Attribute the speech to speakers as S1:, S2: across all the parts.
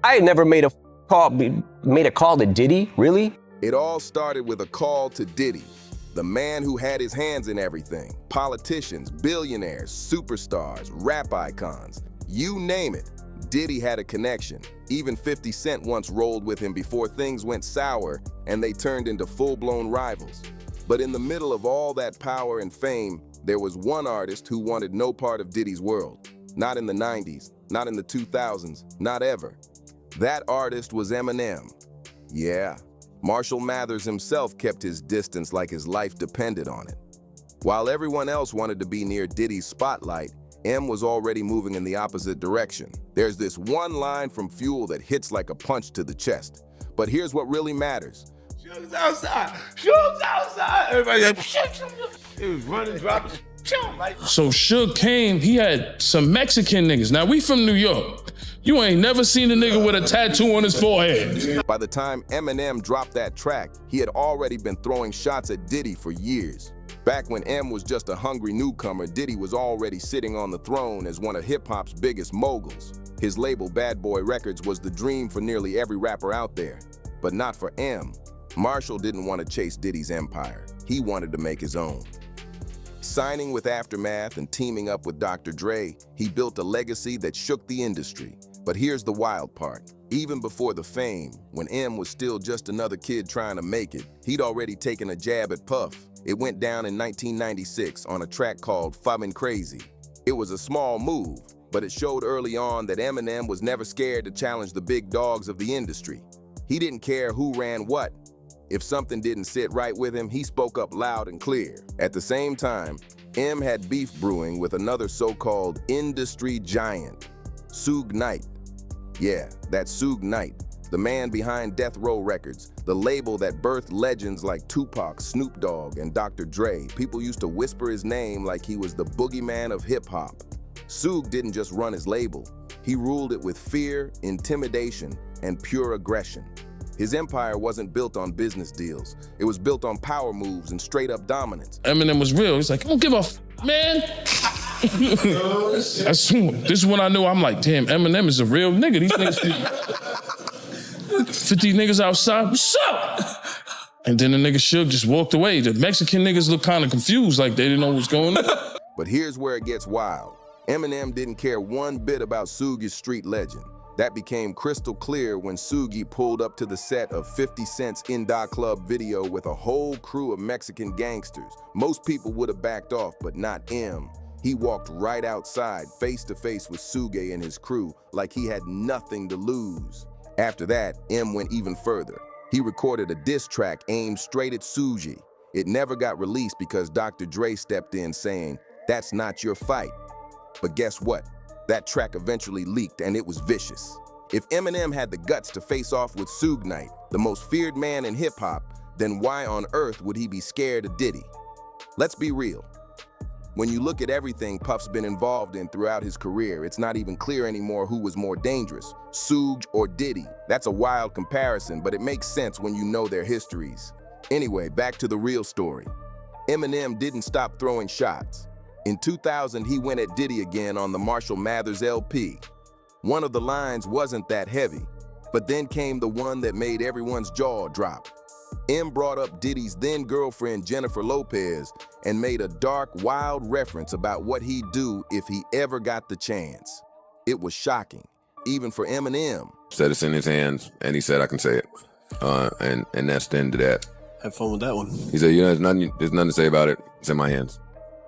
S1: I had never made a call to Diddy, really?
S2: It all started with a call to Diddy, the man who had his hands in everything. Politicians, billionaires, superstars, rap icons, you name it. Diddy had a connection. Even 50 Cent once rolled with him before things went sour and they turned into full-blown rivals. But in the middle of all that power and fame, there was one artist who wanted no part of Diddy's world. Not in the 90s, not in the 2000s, not ever. That artist was Eminem. Yeah, Marshall Mathers himself kept his distance like his life depended on it. While everyone else wanted to be near Diddy's spotlight, M was already moving in the opposite direction. There's this one line from Fuel that hits like a punch to the chest. But here's what really matters.
S3: Suge's outside. Suge's outside. Everybody like, it was running, dropping.
S4: So Suge came, he had some Mexican niggas. Now we from New York. You ain't never seen a nigga with a tattoo on his forehead.
S2: By the time Eminem dropped that track, he had already been throwing shots at Diddy for years. Back when M was just a hungry newcomer, Diddy was already sitting on the throne as one of hip-hop's biggest moguls. His label, Bad Boy Records, was the dream for nearly every rapper out there. But not for M. Marshall didn't want to chase Diddy's empire. He wanted to make his own. Signing with Aftermath and teaming up with Dr. Dre, he built a legacy that shook the industry. But here's the wild part. Even before the fame, when M was still just another kid trying to make it, he'd already taken a jab at Puff. It went down in 1996 on a track called Fummin' Crazy. It was a small move, but it showed early on that Eminem was never scared to challenge the big dogs of the industry. He didn't care who ran what. If something didn't sit right with him, he spoke up loud and clear. At the same time, M had beef brewing with another so-called industry giant, Suge Knight. Yeah, that's Suge Knight, the man behind Death Row Records, the label that birthed legends like Tupac, Snoop Dogg, and Dr. Dre. People used to whisper his name like he was the boogeyman of hip-hop. Suge didn't just run his label. He ruled it with fear, intimidation, and pure aggression. His empire wasn't built on business deals. It was built on power moves and straight-up dominance.
S4: Eminem was real. He's like, I don't give a man. This is when I knew. I'm like, damn, Eminem is a real nigga. These niggas, 50 niggas outside, what's up? And then the nigga Suge just walked away. The Mexican niggas looked kind of confused, like they didn't know what's going on.
S2: But here's where it gets wild. Eminem didn't care one bit about Suge's street legend. That became crystal clear when Suge pulled up to the set of 50 Cent's Inda Club video with a whole crew of Mexican gangsters. Most people would have backed off, but not M. He walked right outside, face to face with Suge and his crew, like he had nothing to lose. After that, M went even further. He recorded a diss track aimed straight at Suge. It never got released because Dr. Dre stepped in saying, "That's not your fight." But guess what? That track eventually leaked and it was vicious. If Eminem had the guts to face off with Suge Knight, the most feared man in hip-hop, then why on earth would he be scared of Diddy? Let's be real. When you look at everything Puff's been involved in throughout his career, it's not even clear anymore who was more dangerous, Suge or Diddy. That's a wild comparison, but it makes sense when you know their histories. Anyway, back to the real story. Eminem didn't stop throwing shots. In 2000, he went at Diddy again on the Marshall Mathers LP. One of the lines wasn't that heavy, but then came the one that made everyone's jaw drop. M brought up Diddy's then-girlfriend Jennifer Lopez and made a dark, wild reference about what he'd do if he ever got the chance. It was shocking, even for Eminem.
S5: Said it's in his hands, and he said I can say it. And that's the end of that.
S6: Have fun with that one.
S5: He said, there's nothing to say about it. It's in my hands.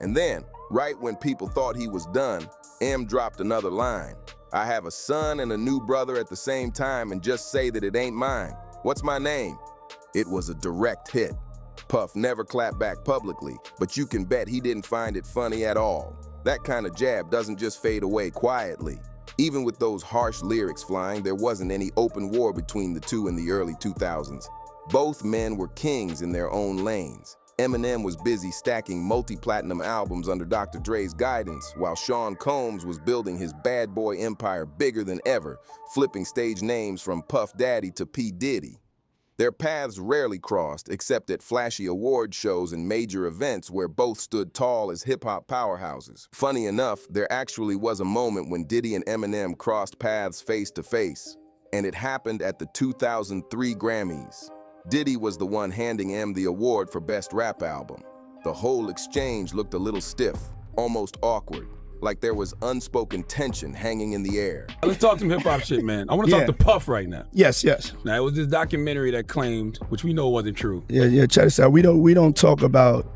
S2: And then, right when people thought he was done, M dropped another line. I have a son and a new brother at the same time and just say that it ain't mine. What's my name? It was a direct hit. Puff never clapped back publicly, but you can bet he didn't find it funny at all. That kind of jab doesn't just fade away quietly. Even with those harsh lyrics flying, there wasn't any open war between the two in the early 2000s. Both men were kings in their own lanes. Eminem was busy stacking multi-platinum albums under Dr. Dre's guidance, while Sean Combs was building his bad boy empire bigger than ever, flipping stage names from Puff Daddy to P. Diddy. Their paths rarely crossed, except at flashy award shows and major events where both stood tall as hip-hop powerhouses. Funny enough, there actually was a moment when Diddy and Eminem crossed paths face to face. and it happened at the 2003 Grammys. Diddy was the one handing M the award for Best Rap Album. The whole exchange looked a little stiff, almost awkward, like there was unspoken tension hanging in the air.
S6: Let's talk some hip-hop shit, man. I want to talk to Puff right now.
S7: Yes.
S6: Now, it was this documentary that claimed, which we know wasn't true.
S7: Yeah. Check this out. We don't talk about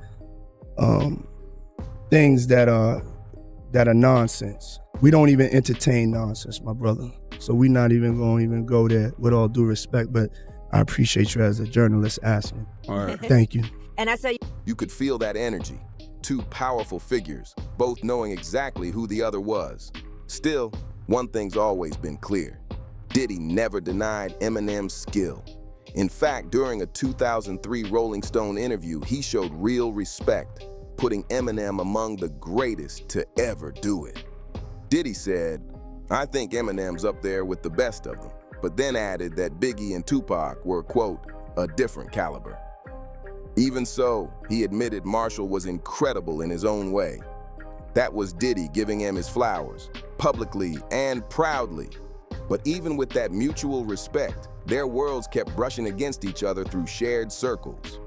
S7: things that are nonsense. We don't even entertain nonsense, my brother. So we're not even going to go there, with all due respect, but I appreciate you as a journalist asking.
S6: All right.
S7: Thank you.
S8: And I say,
S2: You could feel that energy. Two powerful figures, both knowing exactly who the other was. Still, one thing's always been clear. Diddy never denied Eminem's skill. In fact, during a 2003 Rolling Stone interview, he showed real respect, putting Eminem among the greatest to ever do it. Diddy said, "I think Eminem's up there with the best of them," but then added that Biggie and Tupac were, quote, a different caliber. Even so, he admitted Marshall was incredible in his own way. That was Diddy giving him his flowers, publicly and proudly. But even with that mutual respect, their worlds kept brushing against each other through shared circles.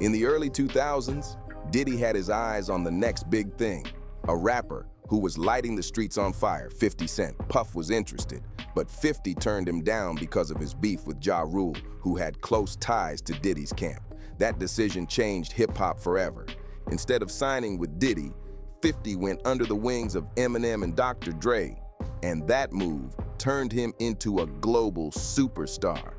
S2: In the early 2000s, Diddy had his eyes on the next big thing, a rapper who was lighting the streets on fire, 50 Cent. Puff was interested, but 50 turned him down because of his beef with Ja Rule, who had close ties to Diddy's camp. That decision changed hip-hop forever. Instead of signing with Diddy, 50 went under the wings of Eminem and Dr. Dre, and that move turned him into a global superstar.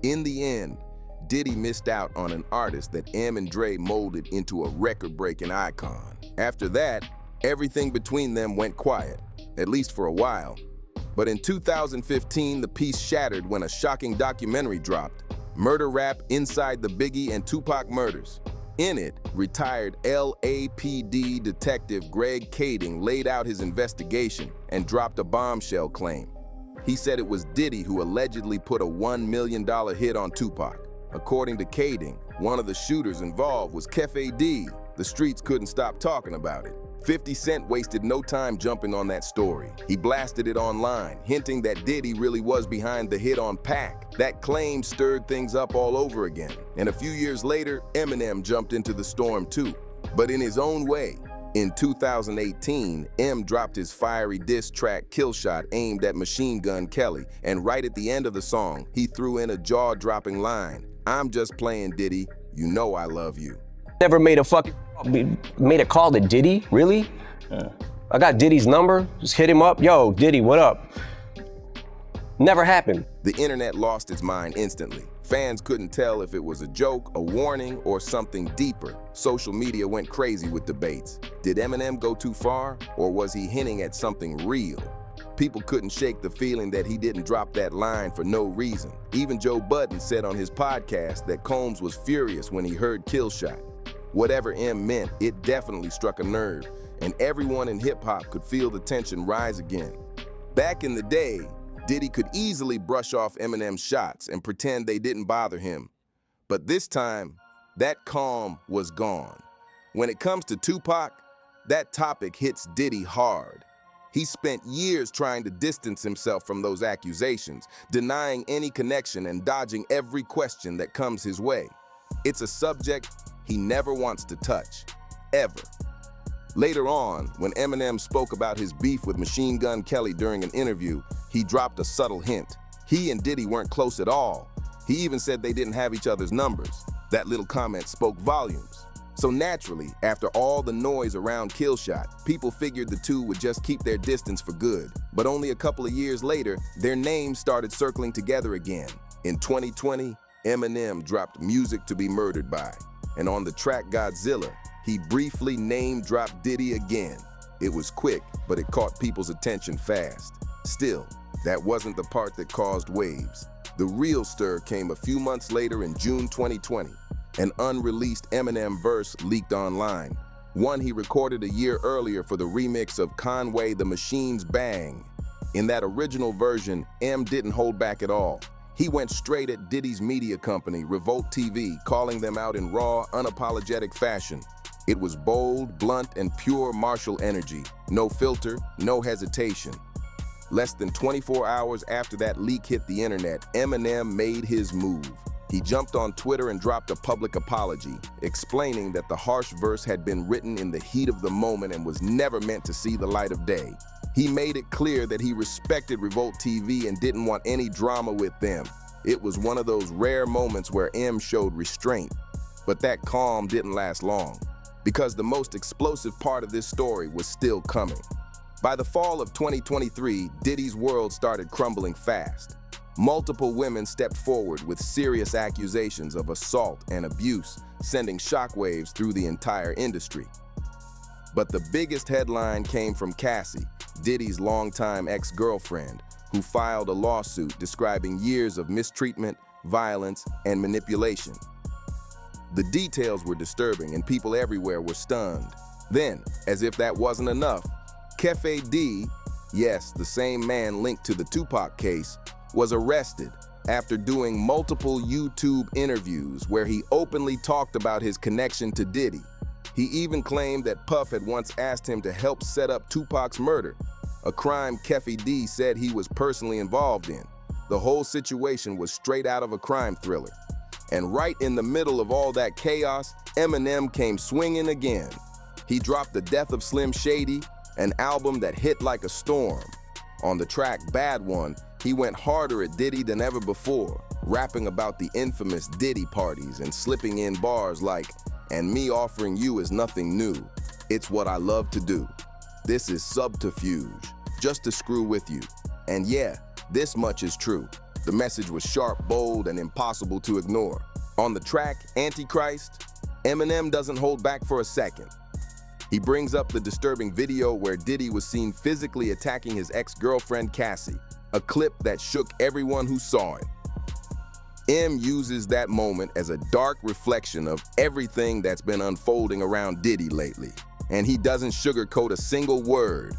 S2: In the end, Diddy missed out on an artist that M and Dre molded into a record-breaking icon. After that, everything between them went quiet, at least for a while. But in 2015, the peace shattered when a shocking documentary dropped, Murder Rap Inside the Biggie and Tupac Murders. In it, retired LAPD detective Greg Kading laid out his investigation and dropped a bombshell claim. He said it was Diddy who allegedly put a $1 million hit on Tupac. According to Kading, one of the shooters involved was Kefe D. The streets couldn't stop talking about it. 50 Cent wasted no time jumping on that story. He blasted it online, hinting that Diddy really was behind the hit on Pac. That claim stirred things up all over again. And a few years later, Eminem jumped into the storm too. But in his own way. In 2018, M dropped his fiery diss track Killshot aimed at Machine Gun Kelly, and right at the end of the song, he threw in a jaw-dropping line. "I'm just playing, Diddy. You know I love you."
S1: Never made a call to Diddy? Really? I got Diddy's number, just hit him up. Yo, Diddy, what up? Never happened.
S2: The internet lost its mind instantly. Fans couldn't tell if it was a joke, a warning, or something deeper. Social media went crazy with debates. Did Eminem go too far, or was he hinting at something real? People couldn't shake the feeling that he didn't drop that line for no reason. Even Joe Budden said on his podcast that Combs was furious when he heard Killshot. Whatever M meant, it definitely struck a nerve, and everyone in hip-hop could feel the tension rise again. Back in the day, Diddy could easily brush off Eminem's shots and pretend they didn't bother him. But this time, that calm was gone. When it comes to Tupac, that topic hits Diddy hard. He spent years trying to distance himself from those accusations, denying any connection and dodging every question that comes his way. It's a subject he never wants to touch, ever. Later on, when Eminem spoke about his beef with Machine Gun Kelly during an interview, he dropped a subtle hint. He and Diddy weren't close at all. He even said they didn't have each other's numbers. That little comment spoke volumes. So naturally, after all the noise around Killshot, people figured the two would just keep their distance for good. But only a couple of years later, their names started circling together again. In 2020, Eminem dropped Music to Be Murdered By. And on the track Godzilla, he briefly name-dropped Diddy again. It was quick, but it caught people's attention fast. Still, that wasn't the part that caused waves. The real stir came a few months later in June 2020. An unreleased Eminem verse leaked online, one he recorded a year earlier for the remix of Conway the Machine's Bang. In that original version, M didn't hold back at all. He went straight at Diddy's media company, Revolt TV, calling them out in raw, unapologetic fashion. It was bold, blunt, and pure Marshall energy. No filter, no hesitation. Less than 24 hours after that leak hit the internet, Eminem made his move. He jumped on Twitter and dropped a public apology, explaining that the harsh verse had been written in the heat of the moment and was never meant to see the light of day. He made it clear that he respected Revolt TV and didn't want any drama with them. It was one of those rare moments where M showed restraint. But that calm didn't last long, because the most explosive part of this story was still coming. By the fall of 2023, Diddy's world started crumbling fast. Multiple women stepped forward with serious accusations of assault and abuse, sending shockwaves through the entire industry. But the biggest headline came from Cassie, Diddy's longtime ex-girlfriend, who filed a lawsuit describing years of mistreatment, violence, and manipulation. The details were disturbing and people everywhere were stunned. Then, as if that wasn't enough, Kefe D, yes, the same man linked to the Tupac case, was arrested after doing multiple YouTube interviews where he openly talked about his connection to Diddy. He even claimed that Puff had once asked him to help set up Tupac's murder, a crime Kefe D said he was personally involved in. The whole situation was straight out of a crime thriller. And right in the middle of all that chaos, Eminem came swinging again. He dropped The Death of Slim Shady, an album that hit like a storm. On the track Bad One, he went harder at Diddy than ever before, rapping about the infamous Diddy parties and slipping in bars like, "And me offering you is nothing new. It's what I love to do. This is subterfuge, just to screw with you. And yeah, this much is true." The message was sharp, bold, and impossible to ignore. On the track Antichrist, Eminem doesn't hold back for a second. He brings up the disturbing video where Diddy was seen physically attacking his ex-girlfriend Cassie, a clip that shook everyone who saw it. M uses that moment as a dark reflection of everything that's been unfolding around Diddy lately, and he doesn't sugarcoat a single word.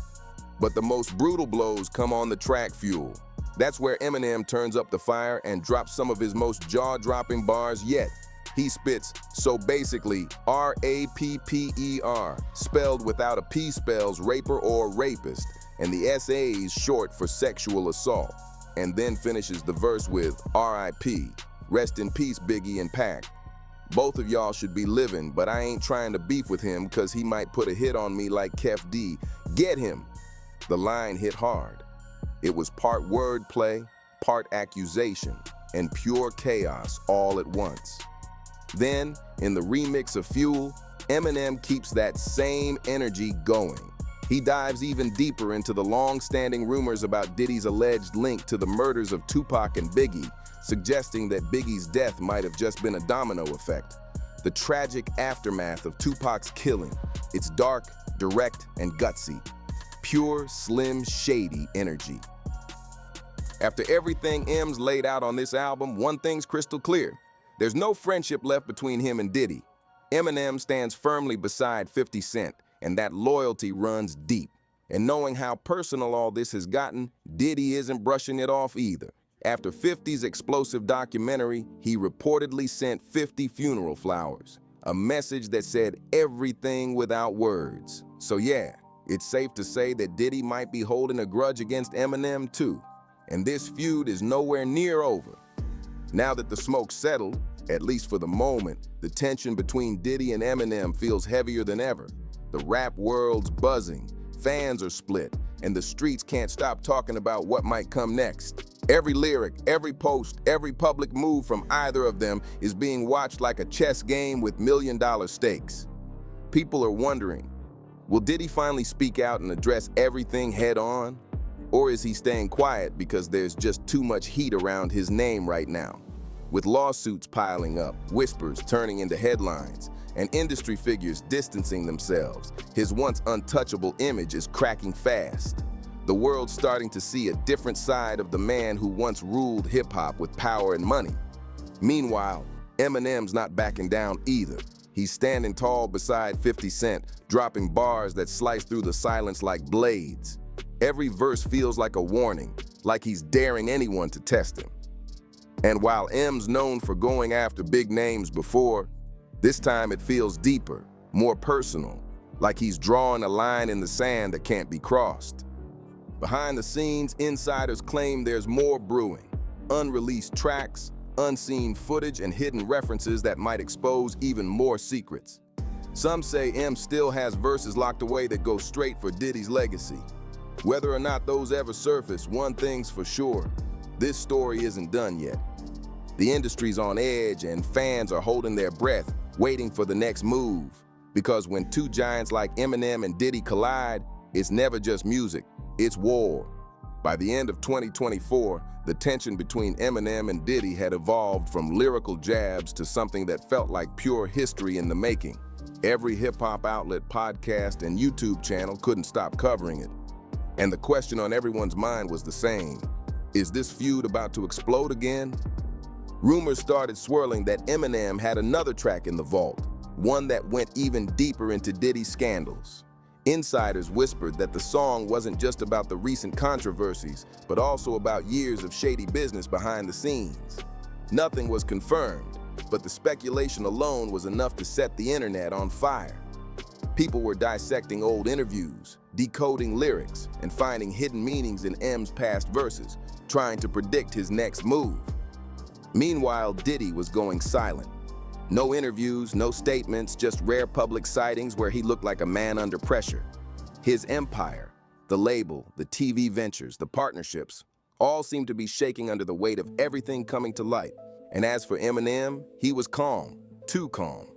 S2: But the most brutal blows come on the track Fuel. That's where Eminem turns up the fire and drops some of his most jaw-dropping bars yet. He spits, "So basically, R-A-P-P-E-R, spelled without a P spells raper or rapist, and the S-A is short for sexual assault," and then finishes the verse with R.I.P., "Rest in peace, Biggie and Pac. Both of y'all should be living, but I ain't trying to beef with him because he might put a hit on me like Kef D. Get him." The line hit hard. It was part wordplay, part accusation, and pure chaos all at once. Then, in the remix of Fuel, Eminem keeps that same energy going. He dives even deeper into the long-standing rumors about Diddy's alleged link to the murders of Tupac and Biggie, suggesting that Biggie's death might have just been a domino effect. The tragic aftermath of Tupac's killing. It's dark, direct, and gutsy. Pure Slim Shady energy. After everything M's laid out on this album, one thing's crystal clear. There's no friendship left between him and Diddy. Eminem stands firmly beside 50 Cent, and that loyalty runs deep. And knowing how personal all this has gotten, Diddy isn't brushing it off either. After 50's explosive documentary, he reportedly sent 50 funeral flowers, a message that said everything without words. So yeah, it's safe to say that Diddy might be holding a grudge against Eminem too. And this feud is nowhere near over. Now that the smoke's settled, at least for the moment, the tension between Diddy and Eminem feels heavier than ever. The rap world's buzzing, fans are split, and the streets can't stop talking about what might come next. Every lyric, every post, every public move from either of them is being watched like a chess game with million-dollar stakes. People are wondering, will Diddy finally speak out and address everything head-on? Or is he staying quiet because there's just too much heat around his name right now? With lawsuits piling up, whispers turning into headlines, and industry figures distancing themselves, his once untouchable image is cracking fast. The world's starting to see a different side of the man who once ruled hip-hop with power and money. Meanwhile, Eminem's not backing down either. He's standing tall beside 50 Cent, dropping bars that slice through the silence like blades. Every verse feels like a warning, like he's daring anyone to test him. And while M's known for going after big names before, this time it feels deeper, more personal, like he's drawing a line in the sand that can't be crossed. Behind the scenes, insiders claim there's more brewing. Unreleased tracks, unseen footage, and hidden references that might expose even more secrets. Some say M still has verses locked away that go straight for Diddy's legacy. Whether or not those ever surface, one thing's for sure: this story isn't done yet. The industry's on edge and fans are holding their breath, waiting for the next move. Because when two giants like Eminem and Diddy collide, it's never just music, it's war. By the end of 2024, the tension between Eminem and Diddy had evolved from lyrical jabs to something that felt like pure history in the making. Every hip-hop outlet, podcast, and YouTube channel couldn't stop covering it. And the question on everyone's mind was the same: is this feud about to explode again? Rumors started swirling that Eminem had another track in the vault, one that went even deeper into Diddy's scandals. Insiders whispered that the song wasn't just about the recent controversies, but also about years of shady business behind the scenes. Nothing was confirmed, but the speculation alone was enough to set the internet on fire. People were dissecting old interviews, decoding lyrics, and finding hidden meanings in M's past verses, trying to predict his next move. Meanwhile, Diddy was going silent. No interviews, no statements, just rare public sightings where he looked like a man under pressure. His empire, the label, the TV ventures, the partnerships, all seemed to be shaking under the weight of everything coming to light. And as for Eminem, he was calm, too calm.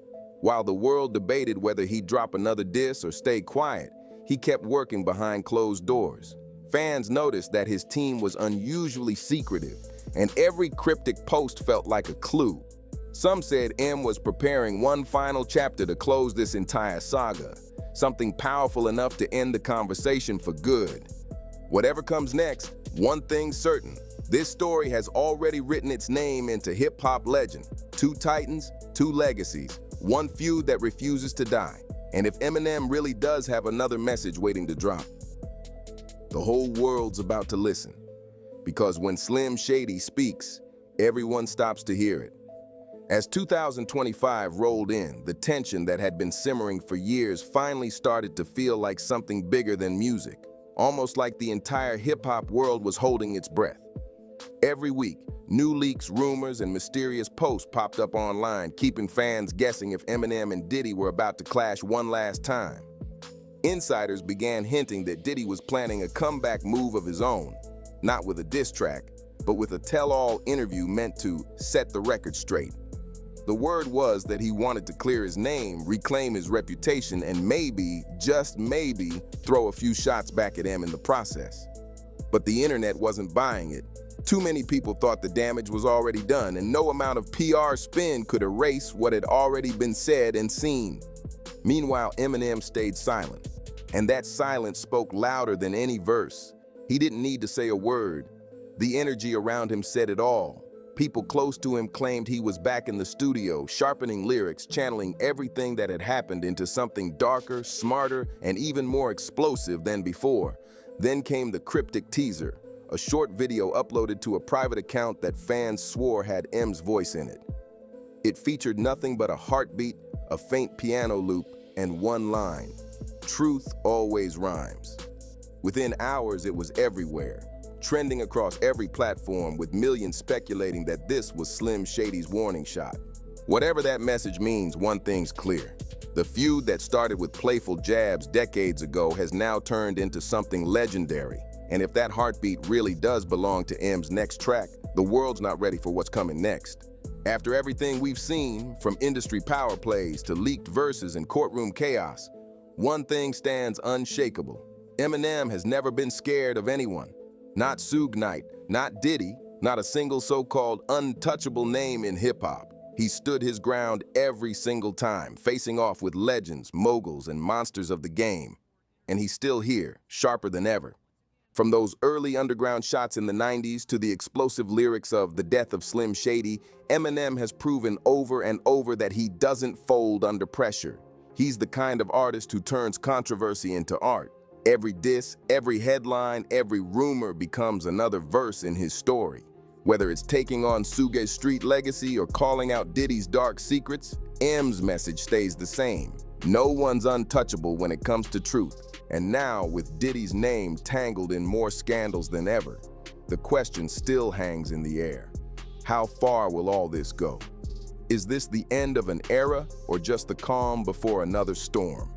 S2: While the world debated whether he'd drop another diss or stay quiet, he kept working behind closed doors. Fans noticed that his team was unusually secretive, and every cryptic post felt like a clue. Some said M was preparing one final chapter to close this entire saga, something powerful enough to end the conversation for good. Whatever comes next, one thing's certain: this story has already written its name into hip-hop legend. Two titans, two legacies, one feud that refuses to die. And if Eminem really does have another message waiting to drop, the whole world's about to listen. Because when Slim Shady speaks, everyone stops to hear it. As 2025 rolled in, the tension that had been simmering for years finally started to feel like something bigger than music, almost like the entire hip-hop world was holding its breath. Every week, new leaks, rumors, and mysterious posts popped up online, keeping fans guessing if Eminem and Diddy were about to clash one last time. Insiders began hinting that Diddy was planning a comeback move of his own, not with a diss track, but with a tell-all interview meant to set the record straight. The word was that he wanted to clear his name, reclaim his reputation, and maybe, just maybe, throw a few shots back at M in the process. But the internet wasn't buying it. Too many people thought the damage was already done, and no amount of PR spin could erase what had already been said and seen. Meanwhile, Eminem stayed silent, and that silence spoke louder than any verse. He didn't need to say a word. The energy around him said it all. People close to him claimed he was back in the studio, sharpening lyrics, channeling everything that had happened into something darker, smarter, and even more explosive than before. Then came the cryptic teaser, a short video uploaded to a private account that fans swore had M's voice in it. It featured nothing but a heartbeat, a faint piano loop, and one line: "Truth always rhymes." Within hours, it was everywhere, trending across every platform, with millions speculating that this was Slim Shady's warning shot. Whatever that message means, one thing's clear: the feud that started with playful jabs decades ago has now turned into something legendary. And if that heartbeat really does belong to M's next track, the world's not ready for what's coming next. After everything we've seen, from industry power plays to leaked verses and courtroom chaos, one thing stands unshakable: Eminem has never been scared of anyone. Not Suge Knight, not Diddy, not a single so-called untouchable name in hip-hop. He stood his ground every single time, facing off with legends, moguls, and monsters of the game. And he's still here, sharper than ever. From those early underground shots in the 90s to the explosive lyrics of The Death of Slim Shady, Eminem has proven over and over that he doesn't fold under pressure. He's the kind of artist who turns controversy into art. Every diss, every headline, every rumor becomes another verse in his story. Whether it's taking on Suge's street legacy or calling out Diddy's dark secrets, M's message stays the same: no one's untouchable when it comes to truth. And now, with Diddy's name tangled in more scandals than ever, the question still hangs in the air. How far will all this go? Is this the end of an era or just the calm before another storm?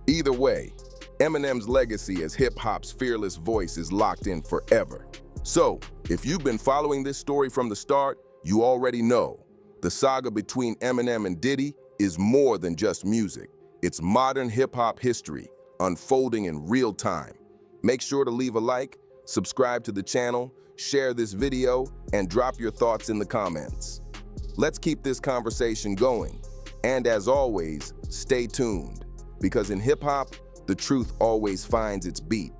S2: Either way, Eminem's legacy as hip-hop's fearless voice is locked in forever. So, if you've been following this story from the start, you already know. The saga between Eminem and Diddy is more than just music. It's modern hip-hop history, unfolding in real time. Make sure to leave a like, subscribe to the channel, share this video, and drop your thoughts in the comments. Let's keep this conversation going. And as always, stay tuned, because in hip-hop, the truth always finds its beat.